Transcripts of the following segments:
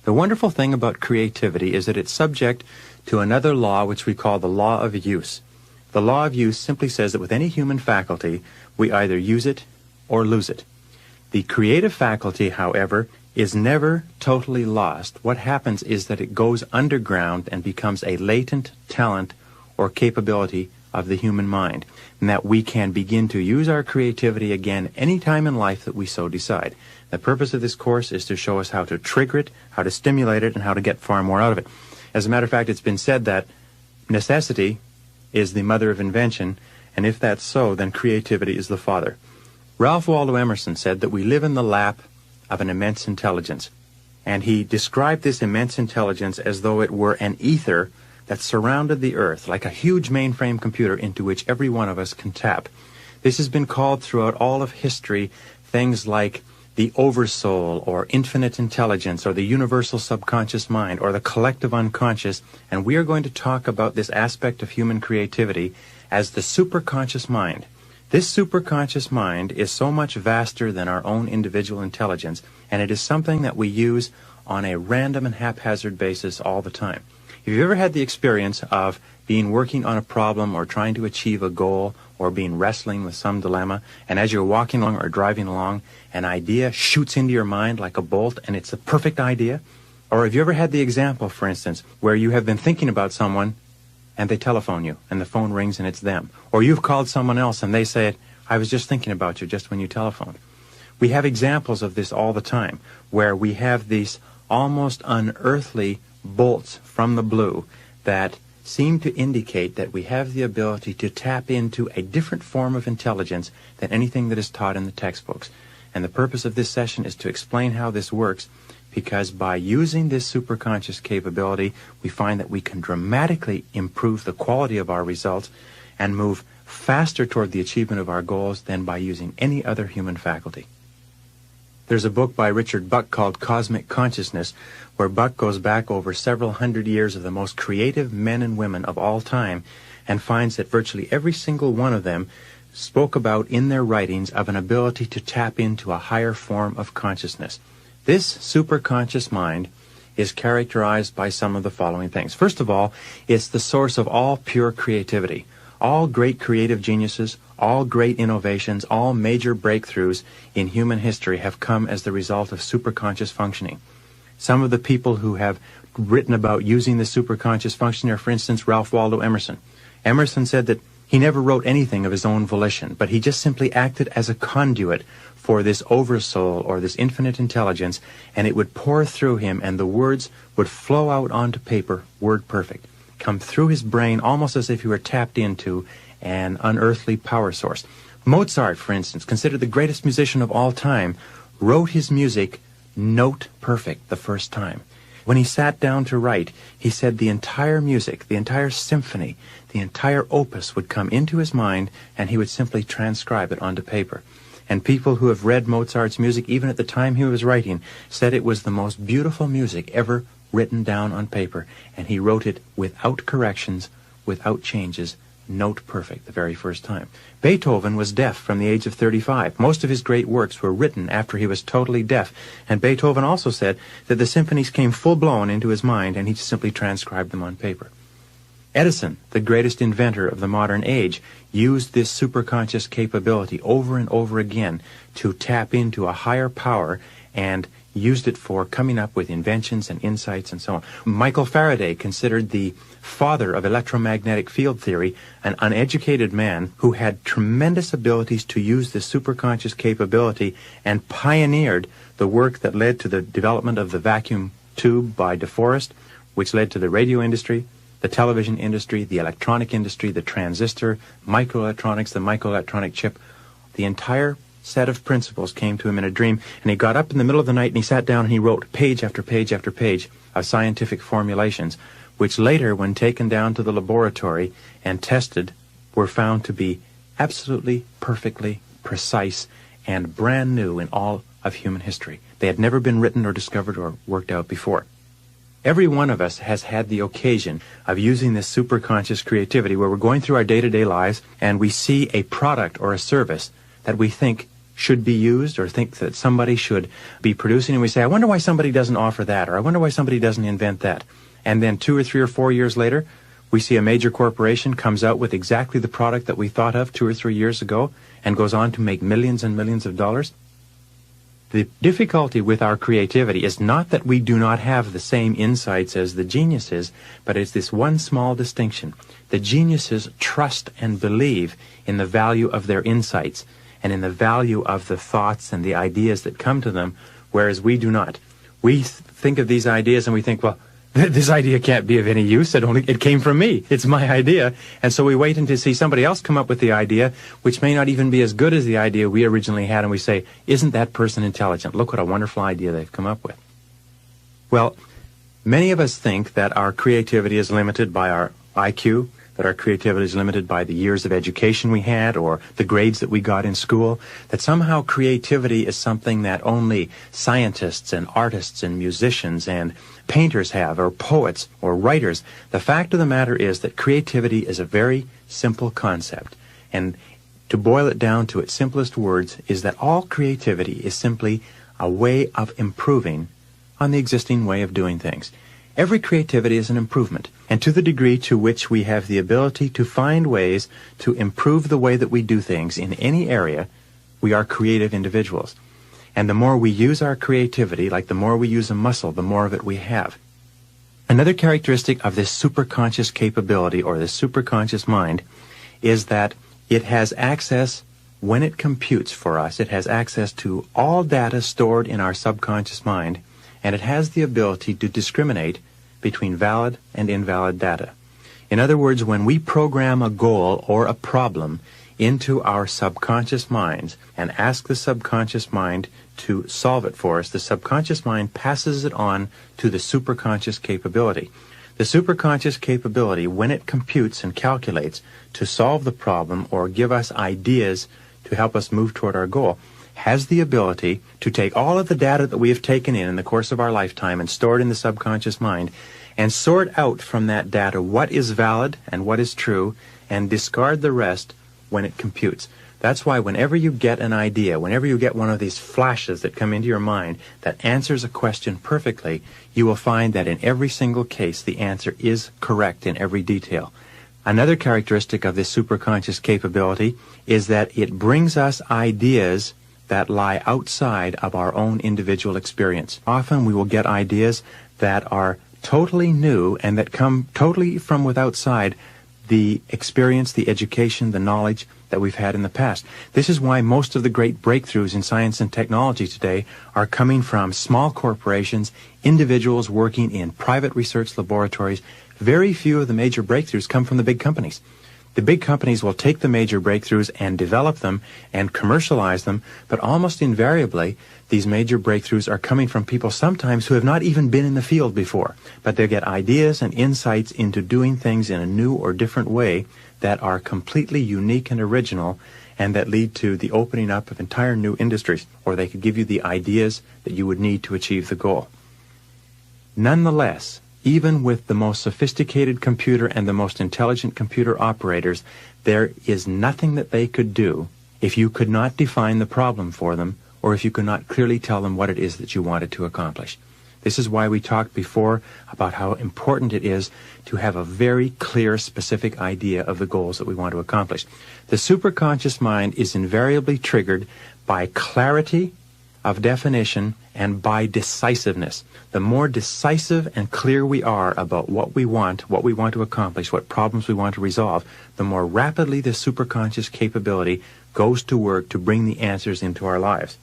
The wonderful thing about creativity is that it's subject to another law which we call the law of use. The law of use simply says that with any human faculty, we either use it or lose it. The creative faculty, however, is never totally lost. What happens is that it goes underground and becomes a latent talent or capability of the human mind, and that we can begin to use our creativity again any time in life that we so decide. The purpose of this course is to show us how to trigger it, how to stimulate it, and how to get far more out of it. As a matter of fact, it's been said that necessity is the mother of invention, and if that's so, then creativity is the father. Ralph Waldo Emerson said that we live in the lap of an immense intelligence, and he described this immense intelligence as though it were an ether that surrounded the earth, like a huge mainframe computer into which every one of us can tap. This has been called throughout all of history things like the oversoul, or infinite intelligence, or the universal subconscious mind, or the collective unconscious, and we are going to talk about this aspect of human creativity as the superconscious mind. This superconscious mind is so much vaster than our own individual intelligence, and it is something that we use on a random and haphazard basis all the time. Have you ever had the experience of being working on a problem or trying to achieve a goal or being wrestling with some dilemma, and as you're walking along or driving along, an idea shoots into your mind like a bolt and it's a perfect idea? Or have you ever had the example, for instance, where you have been thinking about someone and they telephone you and the phone rings and it's them? Or you've called someone else and they say, I was just thinking about you just when you telephoned. We have examples of this all the time, where we have these almost unearthly bolts from the blue that seem to indicate that we have the ability to tap into a different form of intelligence than anything that is taught in the textbooks. And the purpose of this session is to explain how this works, because by using this superconscious capability, we find that we can dramatically improve the quality of our results and move faster toward the achievement of our goals than by using any other human faculty. There's a book by Richard Buck called Cosmic Consciousness, where Buck goes back over several hundred years of the most creative men and women of all time and finds that virtually every single one of them spoke about in their writings of an ability to tap into a higher form of consciousness. This superconscious mind is characterized by some of the following things. First of all, it's the source of all pure creativity. All great creative geniuses, all great innovations, all major breakthroughs in human history have come as the result of superconscious functioning. Some of the people who have written about using the superconscious function are, for instance, Ralph Waldo Emerson. Emerson said that he never wrote anything of his own volition, but he just simply acted as a conduit for this oversoul or this infinite intelligence, and it would pour through him and the words would flow out onto paper, word perfect, come through his brain almost as if he were tapped into an unearthly power source. Mozart, for instance, considered the greatest musician of all time, wrote his music note perfect the first time. When he sat down to write, he said the entire music, the entire symphony, the entire opus would come into his mind and he would simply transcribe it onto paper. And people who have read Mozart's music, even at the time he was writing, said it was the most beautiful music ever written down on paper, and he wrote it without corrections, without changes, note perfect the very first time. Beethoven was deaf from the age of 35. Most of his great works were written after he was totally deaf, and Beethoven also said that the symphonies came full-blown into his mind and he simply transcribed them on paper. Edison, the greatest inventor of the modern age, used this superconscious capability over and over again to tap into a higher power and used it for coming up with inventions and insights and so on. Michael Faraday, considered the father of electromagnetic field theory, an uneducated man who had tremendous abilities to use this superconscious capability and pioneered the work that led to the development of the vacuum tube by DeForest, which led to the radio industry, the television industry, the electronic industry, the transistor, microelectronics, the microelectronic chip. The entire set of principles came to him in a dream, and he got up in the middle of the night and he sat down and he wrote page after page after page of scientific formulations, which later, when taken down to the laboratory and tested, were found to be absolutely, perfectly precise and brand new in all of human history. They had never been written or discovered or worked out before. Every one of us has had the occasion of using this superconscious creativity where we're going through our day-to-day lives and we see a product or a service that we think should be used or think that somebody should be producing, and we say, I wonder why somebody doesn't offer that, or I wonder why somebody doesn't invent that. And then 2 or 3 or 4 years later, we see a major corporation comes out with exactly the product that we thought of 2 or 3 years ago and goes on to make millions and millions of dollars. The difficulty with our creativity is not that we do not have the same insights as the geniuses, but it's this one small distinction. The geniuses trust and believe in the value of their insights and in the value of the thoughts and the ideas that come to them, whereas we do not. We think of these ideas and we think, well, this idea can't be of any use. It came from me. It's my idea. And so we wait until see somebody else come up with the idea, which may not even be as good as the idea we originally had, and we say, isn't that person intelligent? Look what a wonderful idea they've come up with. Well, many of us think that our creativity is limited by our IQ, that our creativity is limited by the years of education we had or the grades that we got in school, that somehow creativity is something that only scientists and artists and musicians and painters have, or poets or writers. The fact of the matter is that creativity is a very simple concept. And to boil it down to its simplest words is that all creativity is simply a way of improving on the existing way of doing things. Every creativity is an improvement, and to the degree to which we have the ability to find ways to improve the way that we do things in any area, we are creative individuals. And the more we use our creativity, like the more we use a muscle, the more of it we have. Another characteristic of this superconscious capability, or this superconscious mind, is that it has access, when it computes for us, it has access to all data stored in our subconscious mind, and it has the ability to discriminate between valid and invalid data. In other words, when we program a goal or a problem into our subconscious minds and ask the subconscious mind to solve it for us, the subconscious mind passes it on to the superconscious capability. The superconscious capability, when it computes and calculates to solve the problem or give us ideas to help us move toward our goal, has the ability to take all of the data that we have taken in the course of our lifetime and store it in the subconscious mind and sort out from that data what is valid and what is true and discard the rest when it computes. That's why whenever you get an idea, whenever you get one of these flashes that come into your mind that answers a question perfectly, you will find that in every single case the answer is correct in every detail. Another characteristic of this superconscious capability is that it brings us ideas that lie outside of our own individual experience. Often we will get ideas that are totally new and that come totally from outside the experience, the education, the knowledge that we've had in the past. This is why most of the great breakthroughs in science and technology today are coming from small corporations, individuals working in private research laboratories. Very few of the major breakthroughs come from the big companies. The big companies will take the major breakthroughs and develop them and commercialize them, but almost invariably, these major breakthroughs are coming from people sometimes who have not even been in the field before, but they get ideas and insights into doing things in a new or different way that are completely unique and original and that lead to the opening up of entire new industries, or they could give you the ideas that you would need to achieve the goal. Nonetheless, even with the most sophisticated computer and the most intelligent computer operators, there is nothing that they could do if you could not define the problem for them or if you could not clearly tell them what it is that you wanted to accomplish. This is why we talked before about how important it is to have a very clear, specific idea of the goals that we want to accomplish. The superconscious mind is invariably triggered by clarity of definition and by decisiveness. The more decisive and clear we are about what we want to accomplish, what problems we want to resolve, the more rapidly the superconscious capability goes to work to bring the answers into our lives.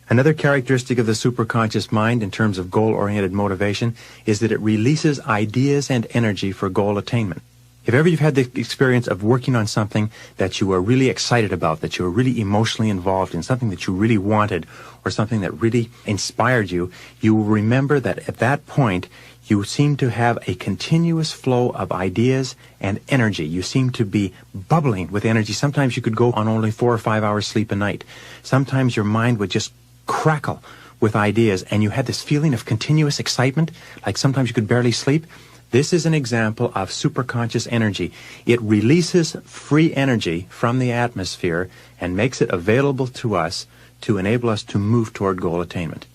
Another characteristic of the superconscious mind in terms of goal-oriented motivation is that it releases ideas and energy for goal attainment. If ever you've had the experience of working on something that you were really excited about, that you were really emotionally involved in, something that you really wanted, or something that really inspired you, you will remember that at that point you seem to have a continuous flow of ideas and energy. You seem to be bubbling with energy. Sometimes you could go on only 4 or 5 hours sleep a night. Sometimes your mind would just crackle with ideas, and you had this feeling of continuous excitement, like sometimes you could barely sleep. This is an example of superconscious energy. It releases free energy from the atmosphere and makes it available to us to enable us to move toward goal attainment.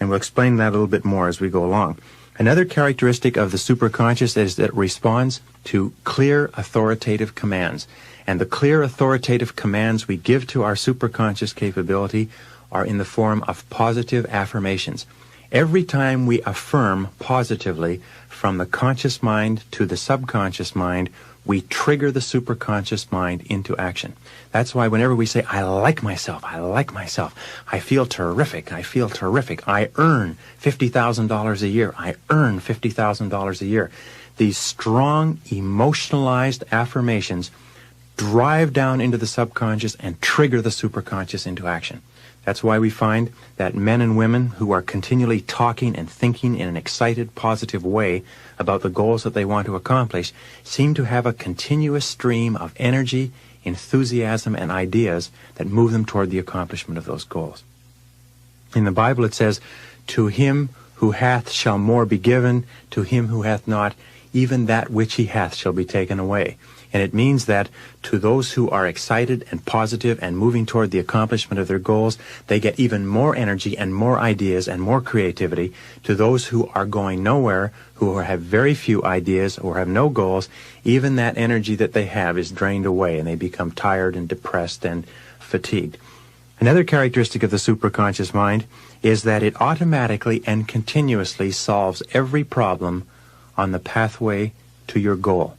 And we'll explain that a little bit more as we go along. Another characteristic of the superconscious is that it responds to clear authoritative commands. And the clear authoritative commands we give to our superconscious capability are in the form of positive affirmations. Every time we affirm positively from the conscious mind to the subconscious mind, we trigger the superconscious mind into action. That's why whenever we say, I like myself, I feel terrific, I earn $50,000 a year, I earn $50,000 a year, these strong, emotionalized affirmations drive down into the subconscious and trigger the superconscious into action. That's why we find that men and women who are continually talking and thinking in an excited, positive way about the goals that they want to accomplish seem to have a continuous stream of energy, enthusiasm, and ideas that move them toward the accomplishment of those goals. In the Bible it says, "To him who hath shall more be given, to him who hath not, even that which he hath shall be taken away." And it means that to those who are excited and positive and moving toward the accomplishment of their goals, they get even more energy and more ideas and more creativity. To those who are going nowhere, who have very few ideas or have no goals, even that energy that they have is drained away and they become tired and depressed and fatigued. Another characteristic of the superconscious mind is that it automatically and continuously solves every problem on the pathway to your goal.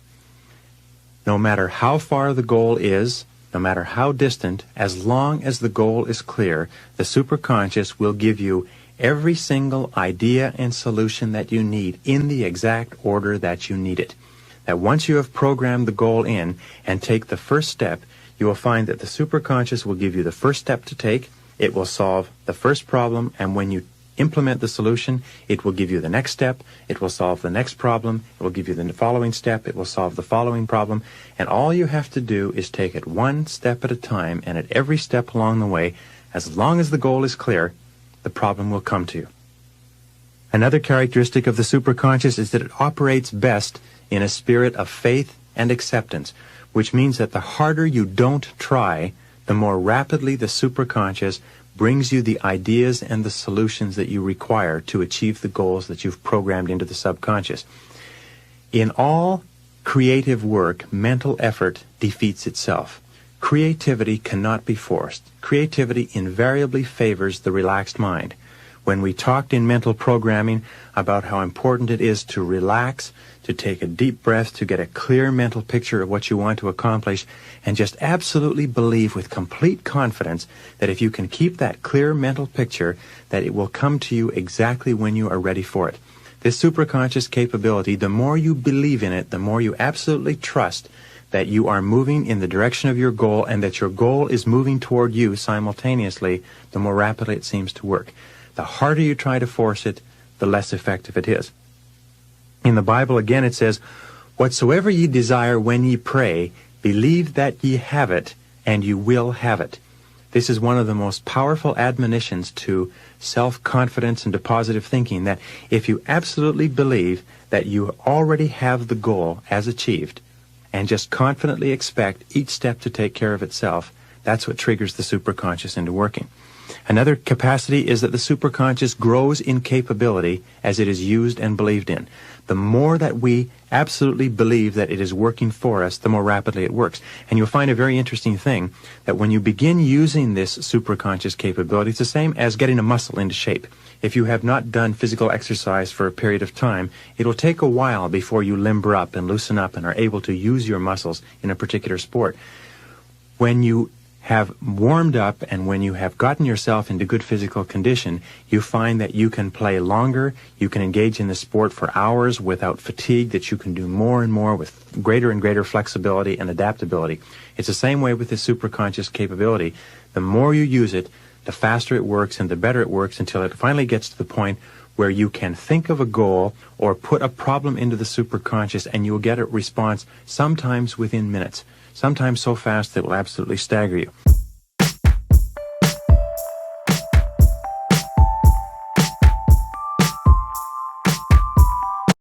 No matter how far the goal is, no matter how distant, as long as the goal is clear, the superconscious will give you every single idea and solution that you need in the exact order that you need it. That once you have programmed the goal in and take the first step, you will find that the superconscious will give you the first step to take, it will solve the first problem, and when you implement the solution, it will give you the next step, it will solve the next problem, it will give you the following step, it will solve the following problem, and all you have to do is take it one step at a time, and at every step along the way, as long as the goal is clear, the problem will come to you. Another characteristic of the superconscious is that it operates best in a spirit of faith and acceptance, which means that the harder you don't try, the more rapidly the superconscious brings you the ideas and the solutions that you require to achieve the goals that you've programmed into the subconscious. In all creative work, mental effort defeats itself. Creativity cannot be forced. Creativity invariably favors the relaxed mind. When we talked in mental programming about how important it is to relax, to take a deep breath, to get a clear mental picture of what you want to accomplish, and just absolutely believe with complete confidence that if you can keep that clear mental picture, that it will come to you exactly when you are ready for it. This superconscious capability, the more you believe in it, the more you absolutely trust that you are moving in the direction of your goal and that your goal is moving toward you simultaneously, the more rapidly it seems to work. The harder you try to force it, the less effective it is. In the Bible, again, it says, "Whatsoever ye desire when ye pray, believe that ye have it, and you will have it." This is one of the most powerful admonitions to self-confidence and to positive thinking, that if you absolutely believe that you already have the goal as achieved, and just confidently expect each step to take care of itself, that's what triggers the superconscious into working. Another capacity is that the superconscious grows in capability as it is used and believed in. The more that we absolutely believe that it is working for us, the more rapidly it works. And you'll find a very interesting thing, that when you begin using this superconscious capability, it's the same as getting a muscle into shape. If you have not done physical exercise for a period of time, it'll take a while before you limber up and loosen up and are able to use your muscles in a particular sport. When you have warmed up and when you have gotten yourself into good physical condition, you find that you can play longer, you can engage in the sport for hours without fatigue, that you can do more and more with greater and greater flexibility and adaptability. It's the same way with this superconscious capability. The more you use it, the faster it works and the better it works, until it finally gets to the point where you can think of a goal or put a problem into the superconscious and you'll get a response sometimes within minutes. Sometimes so fast that it will absolutely stagger you.